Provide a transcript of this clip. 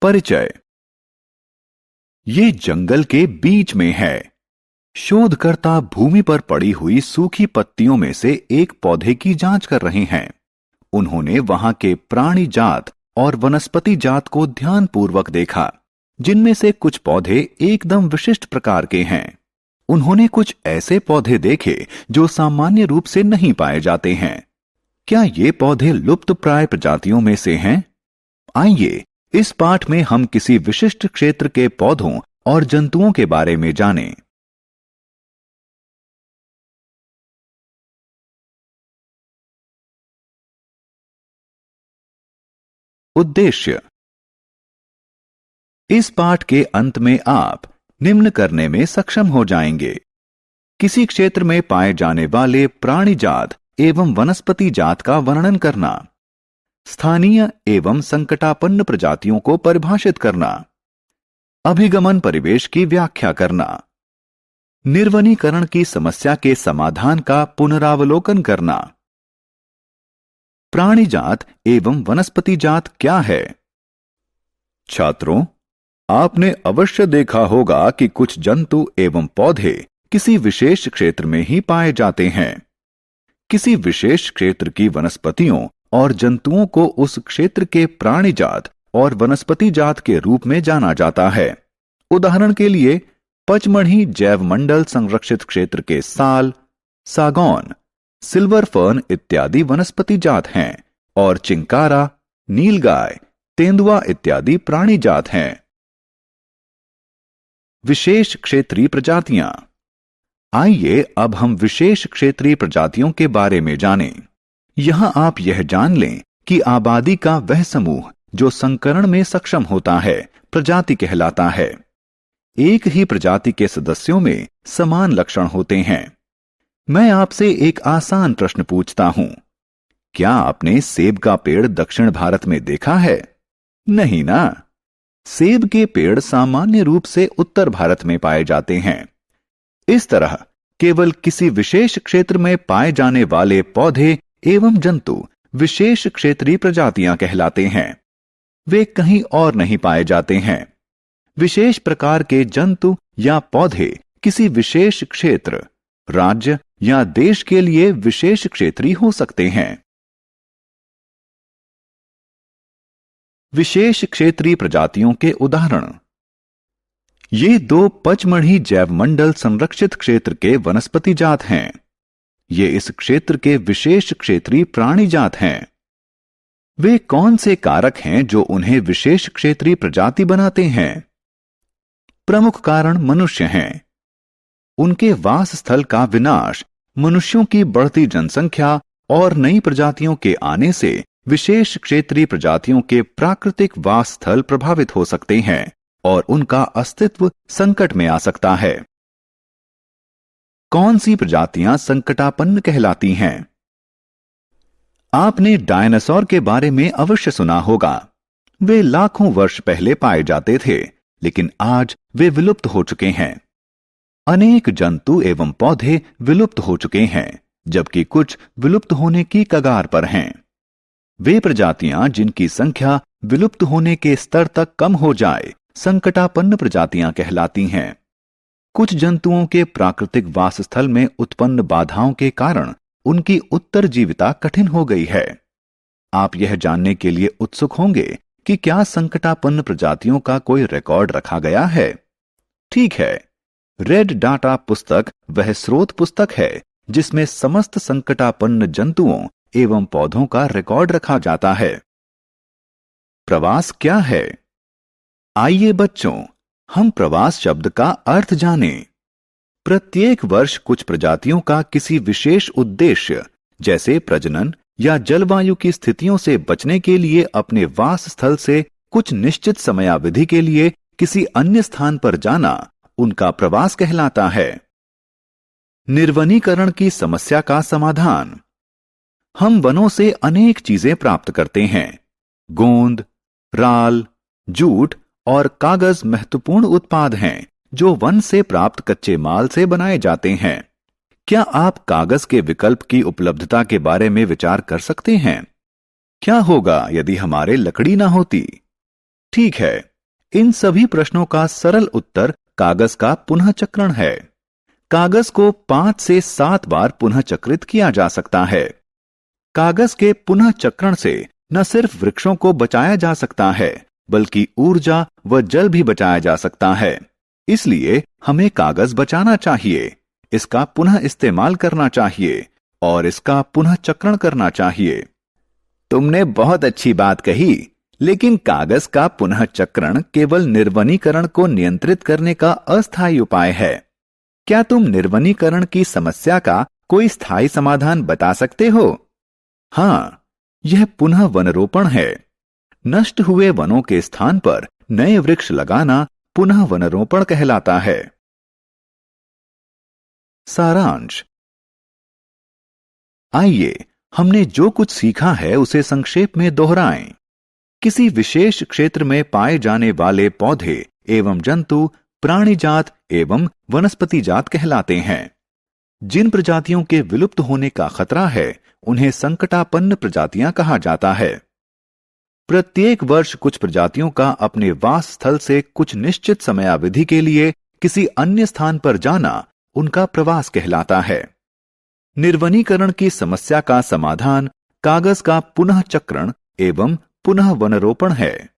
परिचय। ये जंगल के बीच में है। शोधकर्ता भूमि पर पड़ी हुई सूखी पत्तियों में से एक पौधे की जांच कर रहे हैं। उन्होंने वहां के प्राणी जात और वनस्पति जात को ध्यानपूर्वक देखा, जिनमें से कुछ पौधे एकदम विशिष्ट प्रकार के हैं। उन्होंने कुछ ऐसे पौधे देखे जो सामान्य रूप से नहीं पाए जाते हैं। क्या ये पौधे लुप्तप्राय प्रजातियों में से हैं? आइए इस पाठ में हम किसी विशिष्ट क्षेत्र के पौधों और जंतुओं के बारे में जानें। उद्देश्य। इस पाठ के अंत में आप निम्न करने में सक्षम हो जाएंगे। किसी क्षेत्र में पाए जाने वाले प्राणी जात एवं वनस्पति जात का वर्णन करना, स्थानीय एवं संकटापन्न प्रजातियों को परिभाषित करना, अभिगमन परिवेश की व्याख्या करना, निर्वनीकरण की समस्या के समाधान का पुनरावलोकन करना। प्राणी जात एवं वनस्पति जात क्या है? छात्रों, आपने अवश्य देखा होगा कि कुछ जंतु एवं पौधे किसी विशेष क्षेत्र में ही पाए जाते हैं। किसी विशेष क्षेत्र की वनस्पतियों और जंतुओं को उस क्षेत्र के प्राणी जात और वनस्पति जात के रूप में जाना जाता है। उदाहरण के लिए, पचमढ़ी जैव मंडल संरक्षित क्षेत्र के साल, सागौन, सिल्वर फर्न इत्यादि वनस्पति जात हैं और चिंकारा, नीलगाय, तेंदुआ इत्यादि प्राणी जात हैं। विशेष क्षेत्रीय प्रजातियां। आइए अब हम विशेष क्षेत्रीय प्रजातियों के बारे में जानें। यहां आप यह जान लें कि आबादी का वह समूह जो संकरण में सक्षम होता है प्रजाति कहलाता है। एक ही प्रजाति के सदस्यों में समान लक्षण होते हैं। मैं आपसे एक आसान प्रश्न पूछता हूं। क्या आपने सेब का पेड़ दक्षिण भारत में देखा है? नहीं ना। सेब के पेड़ सामान्य रूप से उत्तर भारत में पाए जाते हैं। इस तरह केवल किसी विशेष क्षेत्र में पाए जाने वाले पौधे एवं जंतु विशेष क्षेत्रीय प्रजातियां कहलाते हैं। वे कहीं और नहीं पाए जाते हैं। विशेष प्रकार के जंतु या पौधे किसी विशेष क्षेत्र, राज्य या देश के लिए विशेष क्षेत्रीय हो सकते हैं। विशेष क्षेत्रीय प्रजातियों के उदाहरण। ये दो पचमढ़ी जैव मंडल संरक्षित क्षेत्र के वनस्पति जात हैं। ये इस क्षेत्र के विशेष क्षेत्रीय प्राणी जात हैं। वे कौन से कारक हैं जो उन्हें विशेष क्षेत्रीय प्रजाति बनाते हैं? प्रमुख कारण मनुष्य हैं। उनके वास स्थल का विनाश, मनुष्यों की बढ़ती जनसंख्या और नई प्रजातियों के आने से विशेष क्षेत्रीय प्रजातियों के प्राकृतिक वास स्थल प्रभावित हो सकते हैं और उनका अस्तित्व संकट में आ सकता है। कौन सी प्रजातियां संकटापन्न कहलाती हैं? आपने डायनासोर के बारे में अवश्य सुना होगा। वे लाखों वर्ष पहले पाए जाते थे, लेकिन आज वे विलुप्त हो चुके हैं। अनेक जंतु एवं पौधे विलुप्त हो चुके हैं, जबकि कुछ विलुप्त होने की कगार पर हैं। वे प्रजातियां जिनकी संख्या विलुप्त होने के स्तर तक कम हो जाए संकटापन्न प्रजातियां कहलाती हैं। कुछ जंतुओं के प्राकृतिक वासस्थल में उत्पन्न बाधाओं के कारण उनकी उत्तरजीविता कठिन हो गई है। आप यह जानने के लिए उत्सुक होंगे कि क्या संकटापन्न प्रजातियों का कोई रिकॉर्ड रखा गया है? ठीक है, रेड डाटा पुस्तक वह स्रोत पुस्तक है जिसमें समस्त संकटापन्न जंतुओं एवं पौधों का रिकॉर्ड रखा जाता है। प्रवास क्या है? आइए बच्चों, हम प्रवास शब्द का अर्थ जानें। प्रत्येक वर्ष कुछ प्रजातियों का किसी विशेष उद्देश्य, जैसे प्रजनन या जलवायु की स्थितियों से बचने के लिए अपने वास स्थल से कुछ निश्चित समयावधि के लिए किसी अन्य स्थान पर जाना उनका प्रवास कहलाता है। निर्वनीकरण की समस्या का समाधान। हम वनों से अनेक चीजें प्राप्त करते हैं। गोंद, राल, जूट और कागज महत्वपूर्ण उत्पाद हैं जो वन से प्राप्त कच्चे माल से बनाए जाते हैं। क्या आप कागज के विकल्प की उपलब्धता के बारे में विचार कर सकते हैं? क्या होगा यदि हमारे लकड़ी ना होती? ठीक है, इन सभी प्रश्नों का सरल उत्तर कागज का पुनः चक्रण है। कागज को 5 से 7 बार पुनः चक्रित किया जा सकता है। कागज के पुनः चक्रण से न सिर्फ वृक्षों को बचाया जा सकता है, बल्कि ऊर्जा व जल भी बचाया जा सकता है। इसलिए हमें कागज बचाना चाहिए, इसका पुनः इस्तेमाल करना चाहिए और इसका पुनः चक्रण करना चाहिए। तुमने बहुत अच्छी बात कही, लेकिन कागज का पुनः चक्रण केवल निर्वनीकरण को नियंत्रित करने का अस्थायी उपाय है। क्या तुम निर्वनीकरण की समस्या का कोई स्थायी समाधान बता सकते हो? हाँ, यह पुनः वनरोपण है। नष्ट हुए वनों के स्थान पर नए वृक्ष लगाना पुनः वनरोपण कहलाता है। सारांश। आइए हमने जो कुछ सीखा है उसे संक्षेप में दोहराएं। किसी विशेष क्षेत्र में पाए जाने वाले पौधे एवं जंतु प्राणी जात एवं वनस्पति जात कहलाते हैं। जिन प्रजातियों के विलुप्त होने का खतरा है उन्हें संकटापन्न प्रजातियां कहा जाता है। प्रत्येक वर्ष कुछ प्रजातियों का अपने वास स्थल से कुछ निश्चित समयावधि के लिए किसी अन्य स्थान पर जाना उनका प्रवास कहलाता है। निर्वनीकरण की समस्या का समाधान कागज का पुनः चक्रण एवं पुनः वनरोपण है।